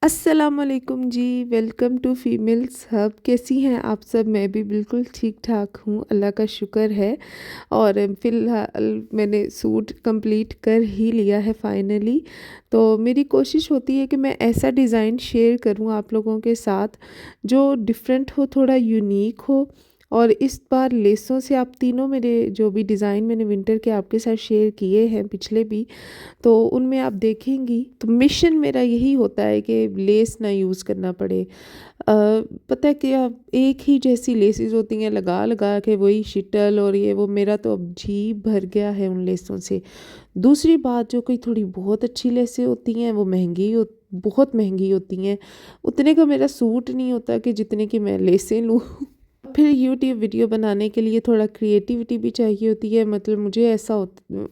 अस्सलामुअलैकुम जी, welcome to females hub. कैसी हैं आप सब? मैं भी बिल्कुल ठीक ठाक हूँ, अल्लाह का शुक्र है। और फ़िलहाल मैंने सूट कंप्लीट कर ही लिया है फाइनली। तो मेरी कोशिश होती है कि मैं ऐसा डिज़ाइन शेयर करूँ आप लोगों के साथ जो डिफरेंट हो, थोड़ा यूनिक हो। और इस बार लेसों से आप तीनों मेरे जो भी डिज़ाइन मैंने विंटर के आपके साथ शेयर किए हैं पिछले भी, तो उनमें आप देखेंगी तो मिशन मेरा यही होता है कि लेस ना यूज़ करना पड़े। पता है क्या, एक ही जैसी लेसेस होती हैं लगा लगा के, वही शिटल और ये वो, मेरा तो अब जी भर गया है उन लेसों से। दूसरी बात, जो कोई थोड़ी बहुत अच्छी लेसें होती हैं वो बहुत महंगी होती हैं। उतने का मेरा सूट नहीं होता कि जितने की मैं लेसें लूँ। फिर यूट्यूब वीडियो बनाने के लिए थोड़ा क्रिएटिविटी भी चाहिए होती है। मतलब मुझे ऐसा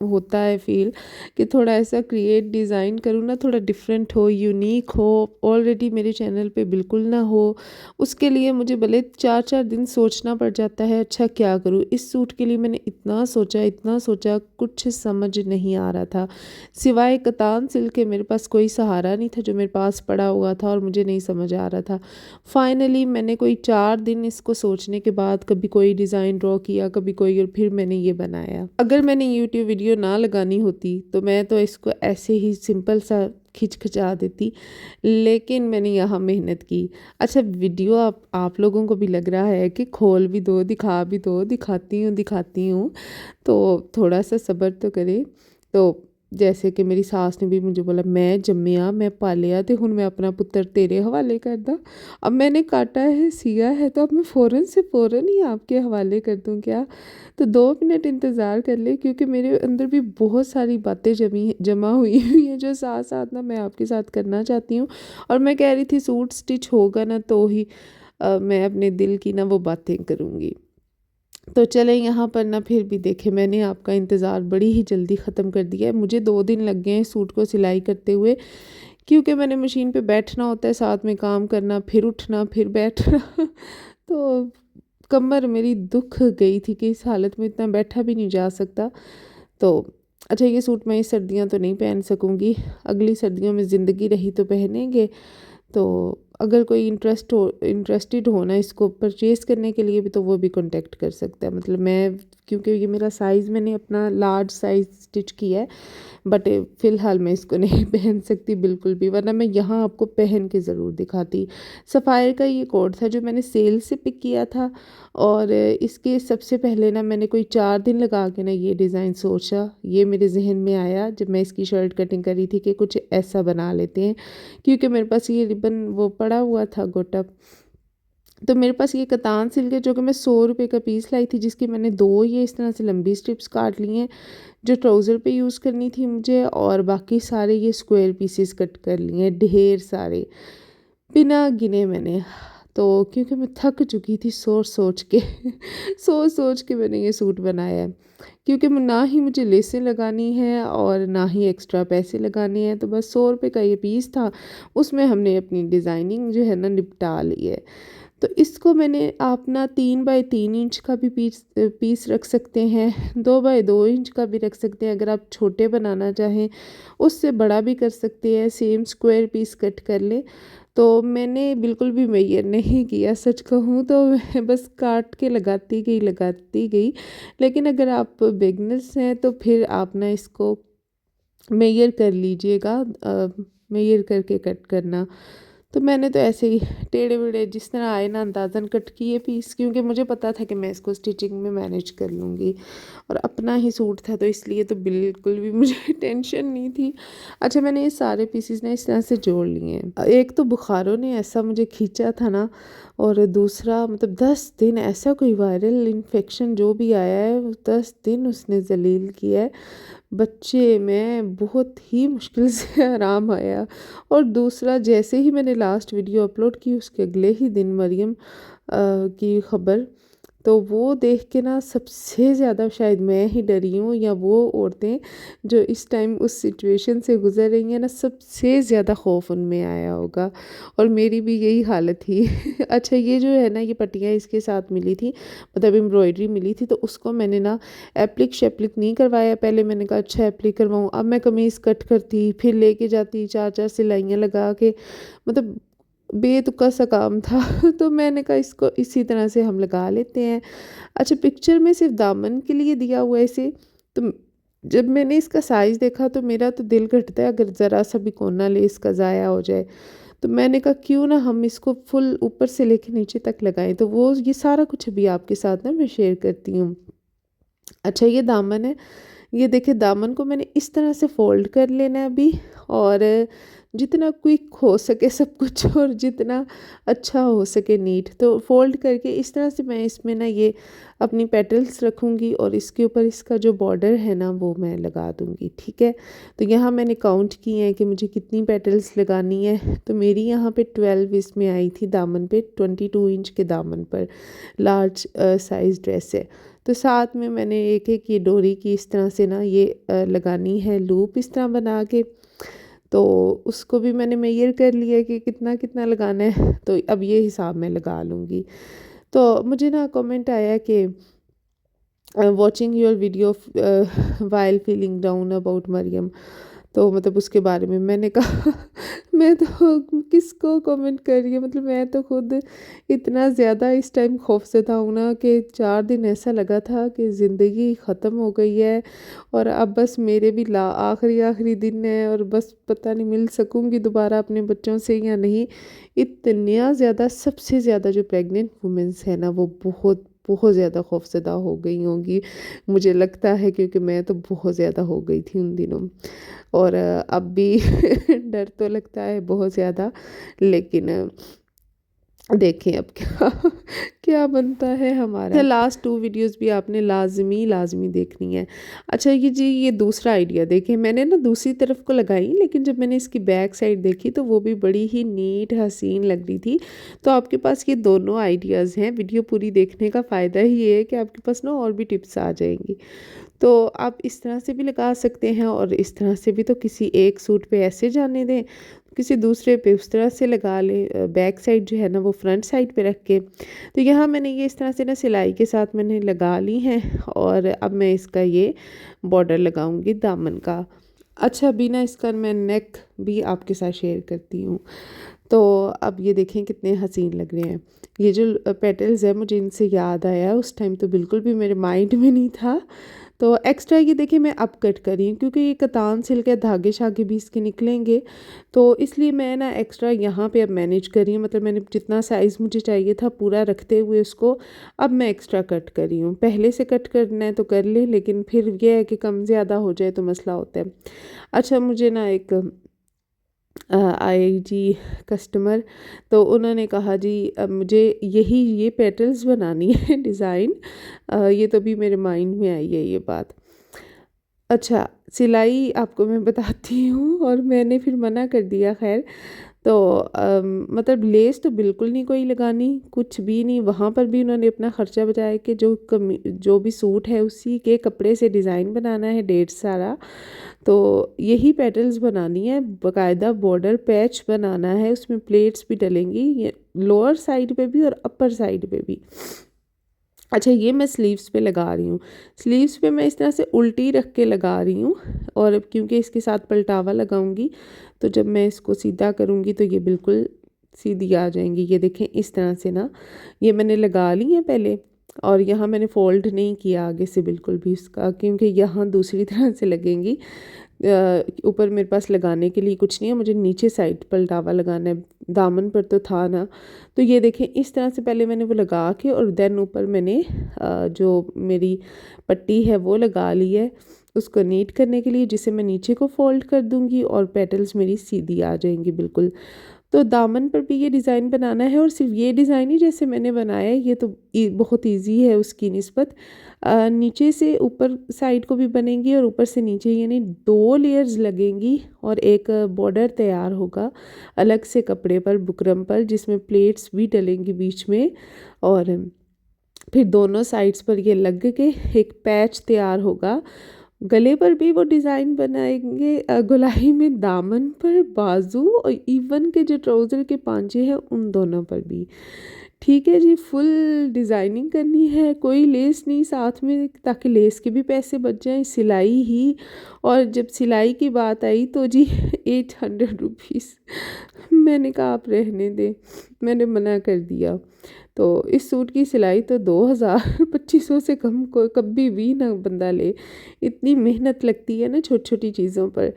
होता है फील कि थोड़ा ऐसा क्रिएट डिज़ाइन करूँ ना, थोड़ा डिफरेंट हो, यूनिक हो, ऑलरेडी मेरे चैनल पे बिल्कुल ना हो। उसके लिए मुझे भले 4-4 दिन सोचना पड़ जाता है, अच्छा क्या करूँ इस सूट के लिए। मैंने इतना सोचा, कुछ समझ नहीं आ रहा था। सिवाय कतान सिल्क के मेरे पास कोई सहारा नहीं था जो मेरे पास पड़ा हुआ था, और मुझे नहीं समझ आ रहा था। फाइनली मैंने कोई 4 दिन इसको सोचने के बाद कभी कोई डिज़ाइन ड्रॉ किया, कभी कोई, और फिर मैंने ये बनाया। अगर मैंने यूट्यूब वीडियो ना लगानी होती तो मैं तो इसको ऐसे ही सिंपल सा खिंचा देती, लेकिन मैंने यहाँ मेहनत की। अच्छा, वीडियो आप लोगों को भी लग रहा है कि खोल भी दो, दिखा भी दो, दिखाती हूँ, तो थोड़ा सा सब्र तो करें। तो जैसे कि मेरी सास ने भी मुझे बोला, मैं जम्मिया मैं पालिया तो हुण मैं अपना पुत्र तेरे हवाले कर दा। अब मैंने काटा है, सिया है, तो अब मैं फ़ौरन से फ़ौरन ही आपके हवाले कर दूं क्या? तो 2 मिनट इंतज़ार कर ले, क्योंकि मेरे अंदर भी बहुत सारी बातें जमा हुई हैं जो साथ साथ ना मैं आपके साथ करना चाहती हूँ। और मैं कह रही थी सूट स्टिच होगा ना तो ही मैं अपने दिल की ना वो बातें करूँगी। तो चले यहाँ पर ना, फिर भी देखे मैंने आपका इंतज़ार बड़ी ही जल्दी ख़त्म कर दिया है। मुझे 2 दिन लग गए हैं सूट को सिलाई करते हुए, क्योंकि मैंने मशीन पे बैठना होता है, साथ में काम करना, फिर उठना, फिर बैठना। तो कमर मेरी दुख गई थी कि इस हालत में इतना बैठा भी नहीं जा सकता। तो अच्छा, ये सूट मैं इस सर्दियाँ तो नहीं पहन सकूँगी, अगली सर्दियों में ज़िंदगी रही तो पहनेंगे। तो अगर कोई इंटरेस्टेड हो ना इसको परचेज़ करने के लिए भी, तो वो भी कांटेक्ट कर सकता है। मतलब मैं, क्योंकि ये मेरा साइज़ मैंने अपना लार्ज साइज़ स्टिच किया है, बट फ़िलहाल मैं इसको नहीं पहन सकती बिल्कुल भी, वरना मैं यहाँ आपको पहन के ज़रूर दिखाती। सफ़ायर का ये कोट था जो मैंने सेल से पिक किया था, और इसके सबसे पहले ना मैंने कोई 4 दिन लगा के ना ये डिज़ाइन सोचा। ये मेरे ज़हन में आया जब मैं इसकी शर्ट कटिंग कर रही थी कि कुछ ऐसा बना लेते हैं, क्योंकि मेरे पास ये रिबन वो पड़ा हुआ था गोटा। तो मेरे पास ये कतान सिल्क है जो कि मैं 100 रुपये का पीस लाई थी, जिसकी मैंने 2 ये इस तरह से लंबी स्ट्रिप्स काट ली हैं जो ट्राउज़र पे यूज़ करनी थी मुझे, और बाकी सारे ये स्क्वायर पीसेस कट कर लिए हैं, ढेर सारे, बिना गिने मैंने। तो क्योंकि मैं थक चुकी थी सोच सोच के सोच सोच के मैंने ये सूट बनाया है, क्योंकि ना ही मुझे लेसें लगानी है और ना ही एक्स्ट्रा पैसे लगाने हैं। तो बस 100 रुपये का ये पीस था, उसमें हमने अपनी डिज़ाइनिंग जो है ना निपटा ली है। तो इसको मैंने, आप ना 3 बाई 3 इंच का भी पीस रख सकते हैं, 2 बाई 2 इंच का भी रख सकते हैं। अगर आप छोटे बनाना चाहें उससे बड़ा भी कर सकते हैं, सेम स्क्वायर पीस कट कर लें। तो मैंने बिल्कुल भी मेजर नहीं किया, सच कहूँ तो मैं बस काट के लगाती गई। लेकिन अगर आप बिगनर्स हैं तो फिर आप ना इसको मेजर कर लीजिएगा, मेजर करके कट करना। तो मैंने तो ऐसे ही टेढ़े मेढ़े जिस तरह आए ना अंदाज़न कट किए पीस, क्योंकि मुझे पता था कि मैं इसको स्टिचिंग में मैनेज कर लूँगी, और अपना ही सूट था तो इसलिए तो बिल्कुल भी मुझे टेंशन नहीं थी। अच्छा, मैंने ये सारे पीसेस ना इस तरह से जोड़ लिए हैं। एक तो बुखारों ने ऐसा मुझे खींचा था ना, और दूसरा मतलब 10 दिन ऐसा कोई वायरल इन्फेक्शन जो भी आया है, 10 दिन उसने जलील किया है। बच्चे मैं बहुत ही मुश्किल से आराम आया। और दूसरा, जैसे ही मैंने लास्ट वीडियो अपलोड की उसके अगले ही दिन मरियम की ख़बर, तो वो देख के ना सबसे ज़्यादा शायद मैं ही डरी हूँ, या वो औरतें जो इस टाइम उस सिचुएशन से गुज़र रही हैं ना, सबसे ज़्यादा खौफ उनमें आया होगा। और मेरी भी यही हालत थी। अच्छा, ये जो है ना, ये पट्टियाँ इसके साथ मिली थी, मतलब एम्ब्रॉयडरी मिली थी, तो उसको मैंने ना एप्लिक शेप्लिक नहीं करवाया। पहले मैंने कहा अच्छा एप्लिक करवाऊँ, अब मैं कमीज़ कट करती फिर लेके जाती 4-4 सिलाइयाँ लगा के, मतलब बेतुका सा काम था। तो मैंने कहा इसको इसी तरह से हम लगा लेते हैं। अच्छा, पिक्चर में सिर्फ दामन के लिए दिया हुआ है इसे, तो जब मैंने इसका साइज़ देखा तो मेरा तो दिल घटता है अगर ज़रा सा भी कोना लेस का ज़ाया हो जाए। तो मैंने कहा क्यों ना हम इसको फुल ऊपर से लेके नीचे तक लगाएं, तो वो ये सारा कुछ अभी आपके साथ ना मैं शेयर करती हूँ। अच्छा, ये दामन है, ये देखिए दामन को मैंने इस तरह से फ़ोल्ड कर लेना है अभी, और जितना क्विक हो सके सब कुछ और जितना अच्छा हो सके नीट, तो फ़ोल्ड करके इस तरह से मैं इसमें ना ये अपनी पेटल्स रखूँगी और इसके ऊपर इसका जो बॉर्डर है ना वो मैं लगा दूँगी, ठीक है। तो यहाँ मैंने काउंट किए हैं कि मुझे कितनी पेटल्स लगानी है, तो मेरी यहाँ पे 12 इसमें आई थी दामन पे, 22 इंच के दामन पर लार्ज साइज़ ड्रेस है। तो साथ में मैंने एक ये डोरी की इस तरह से ना ये लगानी है लूप इस तरह बना के, तो उसको भी मैंने मेजर कर लिया कि कितना कितना लगाना है, तो अब ये हिसाब मैं लगा लूँगी। तो मुझे ना कमेंट आया कि watching your video while feeling down about Mariam, तो मतलब उसके बारे में मैंने कहा मैं तो किसको कमेंट कर रही है, मतलब मैं तो खुद इतना ज़्यादा इस टाइम खौफज़दा हूँ ना कि 4 दिन ऐसा लगा था कि ज़िंदगी ख़त्म हो गई है, और अब बस मेरे भी ला आखिरी आखिरी दिन है, और बस पता नहीं मिल सकूँगी दोबारा अपने बच्चों से या नहीं। इतना ज़्यादा, सबसे ज़्यादा जो प्रेग्नेंट वुमेंस है ना वो बहुत बहुत ज़्यादा खौफज़दा हो गई होंगी, मुझे लगता है, क्योंकि मैं तो बहुत ज़्यादा हो गई थी उन दिनों। और अब भी डर तो लगता है बहुत ज़्यादा, लेकिन देखें अब क्या क्या बनता है हमारा। लास्ट 2 वीडियोस भी आपने लाजमी देखनी है। अच्छा, ये जी ये दूसरा आइडिया देखें, मैंने ना दूसरी तरफ को लगाई, लेकिन जब मैंने इसकी बैक साइड देखी तो वो भी बड़ी ही नीट हसीन लग रही थी। तो आपके पास ये दोनों आइडियाज़ हैं, वीडियो पूरी देखने का फ़ायदा ही ये है कि आपके पास ना और भी टिप्स आ जाएंगी। तो आप इस तरह से भी लगा सकते हैं, और इस तरह से भी, तो किसी एक सूट पे ऐसे जाने दें, किसी दूसरे पे उस तरह से लगा लें, बैक साइड जो है ना वो फ्रंट साइड पे रख के। तो यहाँ मैंने ये इस तरह से ना सिलाई के साथ मैंने लगा ली हैं, और अब मैं इसका ये बॉर्डर लगाऊंगी दामन का। अच्छा, अभी ना इसका मैं नेक भी आपके साथ शेयर करती हूँ। तो अब ये देखें कितने हसीन लग रहे हैं। ये जो पेटल्स है, मुझे इनसे याद आया, उस टाइम तो बिल्कुल भी मेरे माइंड में नहीं था। तो एक्स्ट्रा ये देखिए मैं अब कट कर रही हूँ, क्योंकि ये कतान सिल्क है, धागे शागे भी इसके निकलेंगे, तो इसलिए मैं ना एक्स्ट्रा यहाँ पे अब मैनेज कर रही हूँ। मतलब मैंने जितना साइज़ मुझे चाहिए था पूरा रखते हुए उसको अब मैं एक्स्ट्रा कट कर रही हूँ। पहले से कट करना है तो कर ले, लेकिन फिर ये है कि कम ज़्यादा हो जाए तो मसला होता है। अच्छा, मुझे ना एक आई जी कस्टमर, तो उन्होंने कहा जी अब मुझे ये पेटल्स बनानी है डिज़ाइन, ये तो भी मेरे माइंड में आई है ये बात। अच्छा, सिलाई आपको मैं बताती हूँ, और मैंने फिर मना कर दिया खैर। तो मतलब लेस तो बिल्कुल नहीं कोई लगानी, कुछ भी नहीं। वहाँ पर भी उन्होंने अपना ख़र्चा बचाया कि जो भी सूट है उसी के कपड़े से डिज़ाइन बनाना है ढेर सारा, तो यही पेटल्स बनानी है, बाकायदा बॉर्डर पैच बनाना है, उसमें प्लेट्स भी डलेंगी, ये लोअर साइड पे भी और अपर साइड पे भी। अच्छा, ये मैं स्लीव्स पे लगा रही हूँ। स्लीव्स पे मैं इस तरह से उल्टी रख के लगा रही हूँ, और अब क्योंकि इसके साथ पलटावा लगाऊंगी, तो जब मैं इसको सीधा करूँगी तो ये बिल्कुल सीधी आ जाएंगी। ये देखें इस तरह से ना, ये मैंने लगा ली है पहले, और यहाँ मैंने फ़ोल्ड नहीं किया आगे से बिल्कुल भी इसका, क्योंकि यहाँ दूसरी तरह से लगेंगी। ऊपर मेरे पास लगाने के लिए कुछ नहीं है, मुझे नीचे साइड पलटावा लगाना है, दामन पर तो था ना। तो ये देखें इस तरह से पहले मैंने वो लगा के, और देन ऊपर मैंने जो मेरी पट्टी है वो लगा ली है उसको नीट करने के लिए, जिसे मैं नीचे को फोल्ड कर दूंगी और पेटल्स मेरी सीधी आ जाएंगी बिल्कुल। तो दामन पर भी ये डिज़ाइन बनाना है, और सिर्फ ये डिज़ाइन ही जैसे मैंने बनाया है, ये तो बहुत इजी है उसकी निस्बत। नीचे से ऊपर साइड को भी बनेंगी और ऊपर से नीचे, यानी 2 लेयर्स लगेंगी, और एक बॉर्डर तैयार होगा अलग से कपड़े पर बुकरम पर, जिसमें प्लेट्स भी डलेंगी बीच में। और फिर दोनों साइड्स पर ये लग के एक पैच तैयार होगा। गले पर भी वो डिज़ाइन बनाएंगे, गोलाई में, दामन पर, बाजू और इवन के जो ट्राउज़र के पांचे हैं उन दोनों पर भी। ठीक है जी, फुल डिज़ाइनिंग करनी है, कोई लेस नहीं साथ में, ताकि लेस के भी पैसे बच जाएं, सिलाई ही। और जब सिलाई की बात आई तो जी 800 रुपीज़। मैंने कहा आप रहने दें, मैंने मना कर दिया। तो इस सूट की सिलाई तो 2000 2500 से कम को कभी भी ना बंदा ले। इतनी मेहनत लगती है ना छोटी छोटी चीज़ों पर।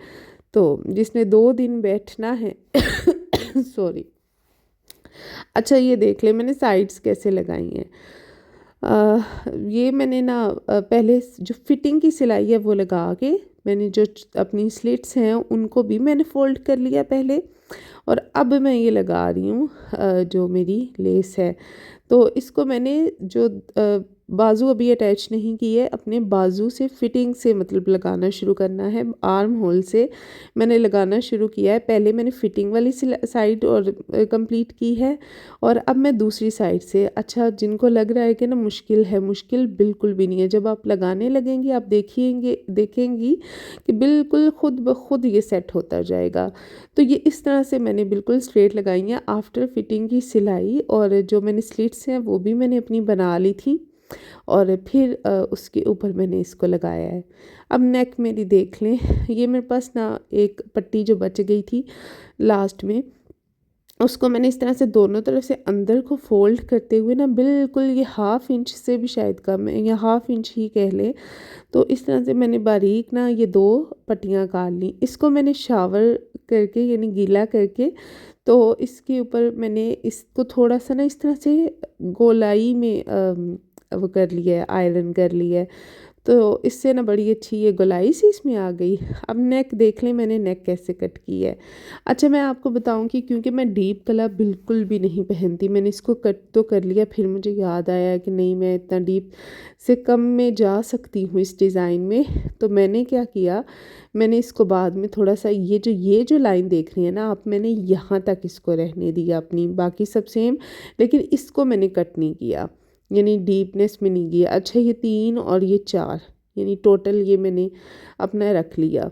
तो जिसने 2 दिन बैठना है सॉरी। अच्छा ये देख ले मैंने साइड्स कैसे लगाई हैं। ये मैंने ना पहले जो फिटिंग की सिलाई है वो लगा के, मैंने जो अपनी स्लिट्स हैं उनको भी मैंने फ़ोल्ड कर लिया पहले। और अब मैं ये लगा रही हूँ जो मेरी लेस है। तो इसको मैंने जो बाजू अभी अटैच नहीं की है, अपने बाजू से फिटिंग से मतलब लगाना शुरू करना है। आर्म होल से मैंने लगाना शुरू किया है। पहले मैंने फिटिंग वाली साइड और कंप्लीट की है, और अब मैं दूसरी साइड से। अच्छा जिनको लग रहा है कि ना मुश्किल है, मुश्किल बिल्कुल भी नहीं है। जब आप लगाने लगेंगे आप देखेंगी कि बिल्कुल खुद ब खुद ये सेट होता जाएगा। तो ये इस तरह से मैंने बिल्कुल स्ट्रेट लगाई है आफ्टर फिटिंग की सिलाई। और जो मैंने स्लिट्स हैं वो भी मैंने अपनी बना ली थी, और फिर उसके ऊपर मैंने इसको लगाया है। अब नेक मेरी देख लें, ये मेरे पास ना एक पट्टी जो बच गई थी लास्ट में, उसको मैंने इस तरह से दोनों तरफ से अंदर को फोल्ड करते हुए ना बिल्कुल ये 1/2 इंच से भी शायद कम है, या 1/2 इंच ही कह ले। तो इस तरह से मैंने बारीक ना ये 2 पट्टियाँ काट ली। इसको मैंने शावर करके यानी गीला करके, तो इसके ऊपर मैंने इसको थोड़ा सा ना इस तरह से गोलाई में वो कर लिया है, आयरन कर लिया है। तो इससे ना बड़ी अच्छी ये गोलाई सी इसमें आ गई। अब नेक देख लें मैंने नेक कैसे कट की है। अच्छा मैं आपको बताऊं कि क्योंकि मैं डीप गला बिल्कुल भी नहीं पहनती, मैंने इसको कट तो कर लिया, फिर मुझे याद आया कि नहीं मैं इतना डीप से कम में जा सकती हूँ इस डिज़ाइन में। तो मैंने क्या किया, मैंने इसको बाद में थोड़ा सा ये जो लाइन देख रही है ना आप, मैंने यहाँ तक इसको रहने दिया अपनी, बाकी सब सेम, लेकिन इसको मैंने कट नहीं किया, यानी डीपनेस में नहीं गया। अच्छा ये 3 और ये 4 यानी टोटल ये मैंने अपना रख लिया।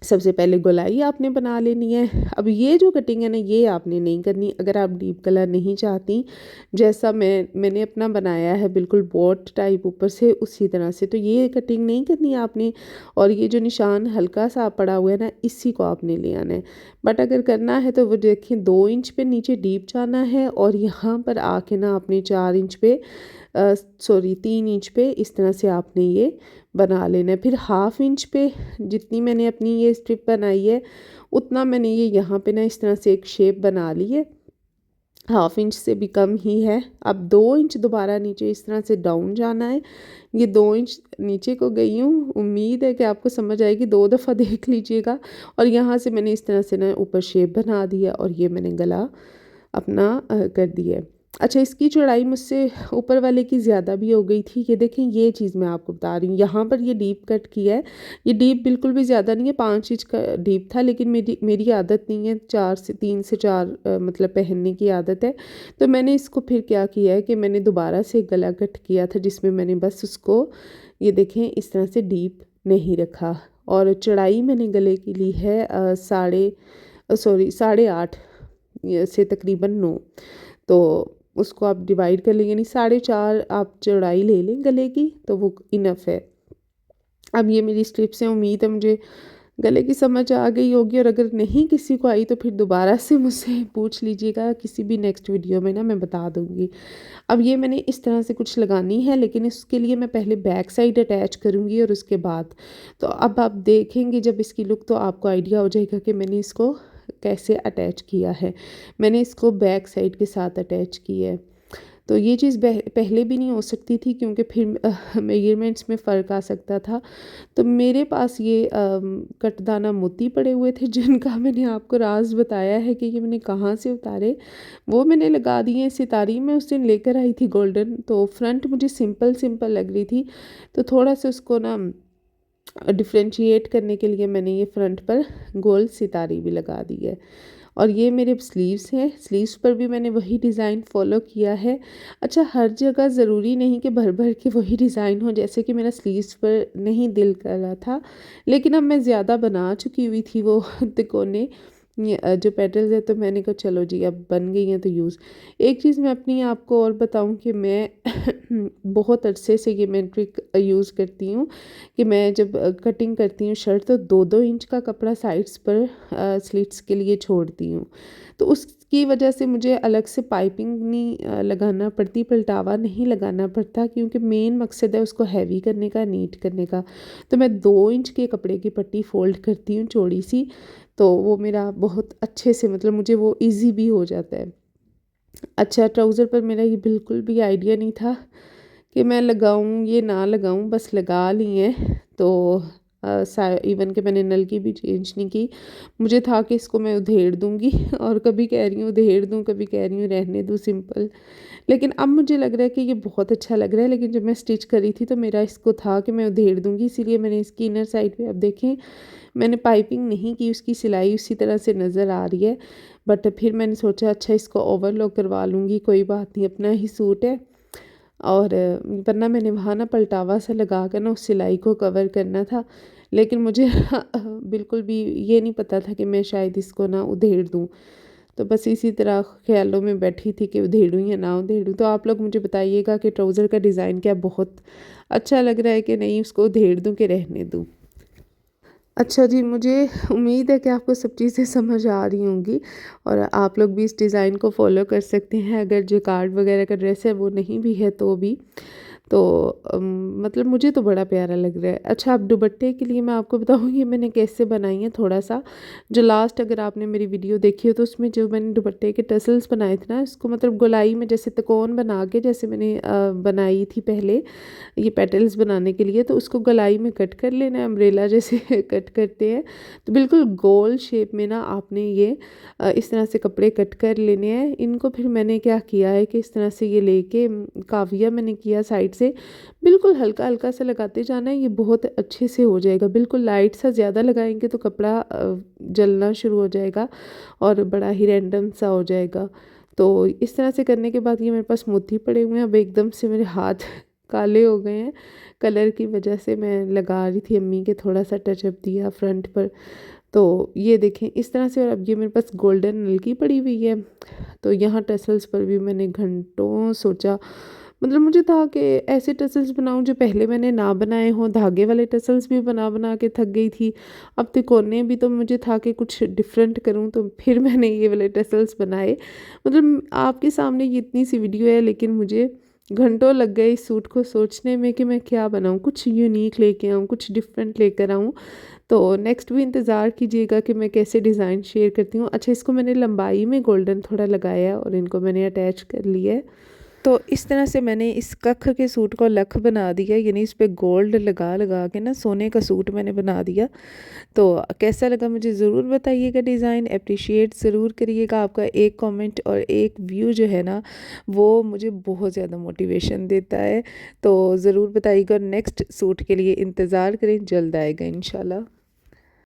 सबसे पहले गोलाई आपने बना लेनी है। अब ये जो कटिंग है ना ये आपने नहीं करनी अगर आप डीप गला नहीं चाहती, जैसा मैंने अपना बनाया है बिल्कुल बोट टाइप ऊपर से उसी तरह से, तो ये कटिंग नहीं करनी आपने। और ये जो निशान हल्का सा पड़ा हुआ है ना इसी को आपने ले आना है। बट अगर करना है तो वो देखिए 2 इंच पे नीचे डीप जाना है, और यहाँ पर आके ना आपने 4 इंच पे 3 इंच पे इस तरह से आपने ये बना लेना है। फिर 1/2 इंच पे जितनी मैंने अपनी ये स्ट्रिप बनाई है उतना मैंने ये यहाँ पे ना इस तरह से एक शेप बना ली है। 1/2 इंच से भी कम ही है। अब 2 इंच दोबारा नीचे इस तरह से डाउन जाना है। ये 2 इंच नीचे को गई हूँ, उम्मीद है कि आपको समझ आएगी, 2 दफ़ा देख लीजिएगा। और यहाँ से मैंने इस तरह से ना ऊपर शेप बना दिया, और ये मैंने गला अपना कर दिया है। अच्छा इसकी चौड़ाई मुझसे ऊपर वाले की ज़्यादा भी हो गई थी। ये देखें ये चीज़ मैं आपको बता रही हूँ, यहाँ पर ये डीप कट किया है। ये डीप बिल्कुल भी ज़्यादा नहीं है, 5 इंच का डीप था, लेकिन मेरी आदत नहीं है 3 से 4 मतलब पहनने की आदत है। तो मैंने इसको फिर क्या किया है कि मैंने दोबारा से गला कट किया था, जिसमें मैंने बस उसको ये देखें इस तरह से डीप नहीं रखा। और चौड़ाई मैंने गले की ली है 8.5 से तकरीबन 9। तो उसको आप डिवाइड कर लें, यानी 4.5 आप चौड़ाई ले लें गले की, तो वो इनफ है। अब ये मेरी स्ट्रिप्स हैं, उम्मीद है मुझे गले की समझ आ गई होगी, और अगर नहीं किसी को आई तो फिर दोबारा से मुझसे पूछ लीजिएगा, किसी भी नेक्स्ट वीडियो में ना मैं बता दूँगी। अब ये मैंने इस तरह से कुछ लगानी है, लेकिन इसके लिए मैं पहले बैक साइड अटैच करूँगी और उसके बाद। तो अब आप देखेंगे जब इसकी लुक तो आपको आइडिया हो जाएगा कि मैंने इसको कैसे अटैच किया है। मैंने इसको बैक साइड के साथ अटैच किया है। तो ये चीज़ पहले भी नहीं हो सकती थी, क्योंकि फिर मेजरमेंट्स में फ़र्क आ सकता था। तो मेरे पास ये कटदाना मोती पड़े हुए थे, जिनका मैंने आपको राज बताया है कि ये मैंने कहाँ से उतारे, वो मैंने लगा दिए। सितारी मैं उस दिन लेकर आई थी गोल्डन, तो फ्रंट मुझे सिंपल सिंपल लग रही थी, तो थोड़ा सा उसको ना डिफ्रेंशिएट करने के लिए मैंने ये फ्रंट पर गोल सितारी भी लगा दी है। और ये मेरे स्लीव्स हैं, स्लीव्स पर भी मैंने वही डिज़ाइन फॉलो किया है। अच्छा, हर जगह ज़रूरी नहीं कि भर भर के वही डिज़ाइन हो, जैसे कि मेरा स्लीव्स पर नहीं दिल कर रहा था, लेकिन अब मैं ज़्यादा बना चुकी हुई थी वो तिकोने जो पेटल्स है, तो मैंने कहा चलो जी अब बन गई हैं तो यूज़। एक चीज़ मैं अपनी आपको और बताऊं कि मैं बहुत अरसे से ये मैं ट्रिक यूज़ करती हूँ कि मैं जब कटिंग करती हूँ शर्ट, तो 2-2 इंच का कपड़ा साइड्स पर स्लिट्स के लिए छोड़ती हूँ। तो उसकी वजह से मुझे अलग से पाइपिंग नहीं लगाना पड़ती, पलटावा नहीं लगाना पड़ता, क्योंकि मेन मकसद है उसको हैवी करने का, नीट करने का। तो मैं 2 इंच के कपड़े की पट्टी फ़ोल्ड करती हूँ चौड़ी सी, तो वो मेरा बहुत अच्छे से, मतलब मुझे वो ईज़ी भी हो जाता है। अच्छा, ट्राउज़र पर मेरा ये बिल्कुल भी आइडिया नहीं था कि मैं लगाऊँ ये ना लगाऊँ, बस लगा ली हैं। तो इवन कि मैंने नलकी भी चेंज नहीं की। मुझे था कि इसको मैं उधेड़ दूँगी और कभी कह रही हूँ उधेड़ दूँ, कभी कह रही हूँ रहने दूँ सिंपल। लेकिन अब मुझे लग रहा है कि ये बहुत अच्छा लग रहा है, लेकिन जब मैं स्टिच करी थी तो मेरा इसको था कि मैं उधेड़ दूँगी, इसीलिए मैंने इसकी इनर साइड पे, अब देखें मैंने पाइपिंग नहीं की, उसकी सिलाई उसी तरह से नज़र आ रही है। बट फिर मैंने सोचा अच्छा इसको ओवरलॉक करवा लूँगी, कोई बात नहीं, अपना ही सूट है। और वरना मैंने वहाँ ना पलटावा सा लगा कर ना उस सिलाई को कवर करना था, लेकिन मुझे बिल्कुल भी ये नहीं पता था कि मैं शायद इसको ना उधेड़ दूँ। तो बस इसी तरह ख्यालों में बैठी थी कि उधेड़ूँ या ना उधेड़ूँ। तो आप लोग मुझे बताइएगा कि ट्राउज़र का डिज़ाइन क्या बहुत अच्छा लग रहा है कि नहीं, उसको उधेड़ दूँ कि रहने दूँ। अच्छा जी, मुझे उम्मीद है कि आपको सब चीज़ें समझ आ रही होंगी और आप लोग भी इस डिज़ाइन को फ़ॉलो कर सकते हैं। अगर जैकार्ड वगैरह का ड्रेस है वो नहीं भी है तो भी, तो मतलब मुझे तो बड़ा प्यारा लग रहा है। अच्छा, अब दुपट्टे के लिए मैं आपको बताऊँ ये मैंने कैसे बनाई है थोड़ा सा। जो लास्ट अगर आपने मेरी वीडियो देखी हो तो उसमें जो मैंने दुपट्टे के टसल्स बनाए थे ना, इसको मतलब गोलाई में जैसे त्रिकोण बना के, जैसे मैंने बनाई थी पहले ये पेटल्स बनाने के लिए, तो उसको गलाई में कट कर लेना है, अम्ब्रेला जैसे कट करते हैं। तो बिल्कुल गोल शेप में ना आपने ये इस तरह से कपड़े कट कर लेने हैं। इनको फिर मैंने क्या किया है कि इस तरह से ये लेके काविया मैंने किया साइड से, बिल्कुल हल्का हल्का सा लगाते जाना है, ये बहुत अच्छे से हो जाएगा। बिल्कुल लाइट सा, ज़्यादा लगाएंगे तो कपड़ा जलना शुरू हो जाएगा और बड़ा ही रैंडम सा हो जाएगा। तो इस तरह से करने के बाद ये मेरे पास मोती पड़े हुए हैं। अब एकदम से मेरे हाथ काले हो गए हैं कलर की वजह से। मैं लगा रही थी अम्मी के, थोड़ा सा टचअप दिया फ्रंट पर, तो ये देखें इस तरह से। और अब ये मेरे पास गोल्डन नलकी पड़ी हुई है, तो यहाँ टसल्स पर भी मैंने घंटों सोचा, मतलब मुझे था कि ऐसे टसल्स बनाऊं जो पहले मैंने ना बनाए हों। धागे वाले टसल्स भी बना बना के थक गई थी, अब तिकोने भी, तो मुझे था कि कुछ डिफरेंट करूं, तो फिर मैंने ये वाले टसल्स बनाए। मतलब आपके सामने ये इतनी सी वीडियो है, लेकिन मुझे घंटों लग गए इस सूट को सोचने में कि मैं क्या बनाऊं, कुछ यूनिक लेके आऊं, कुछ डिफरेंट लेकर आऊं। तो नेक्स्ट भी इंतज़ार कीजिएगा कि मैं कैसे डिज़ाइन शेयर करती हूँ। अच्छा, इसको मैंने लंबाई में गोल्डन थोड़ा लगाया है और इनको मैंने अटैच कर लिया है। तो इस तरह से मैंने इस कख के सूट को लख बना दिया, यानी इस पे गोल्ड लगा लगा के ना सोने का सूट मैंने बना दिया। तो कैसा लगा मुझे ज़रूर बताइएगा डिज़ाइन, अप्रिशिएट ज़रूर करिएगा। आपका एक कमेंट और एक व्यू जो है ना, वो मुझे बहुत ज़्यादा मोटिवेशन देता है। तो ज़रूर बताइएगा, नेक्स्ट सूट के लिए इंतज़ार करें, जल्द आएगा इंशाल्लाह।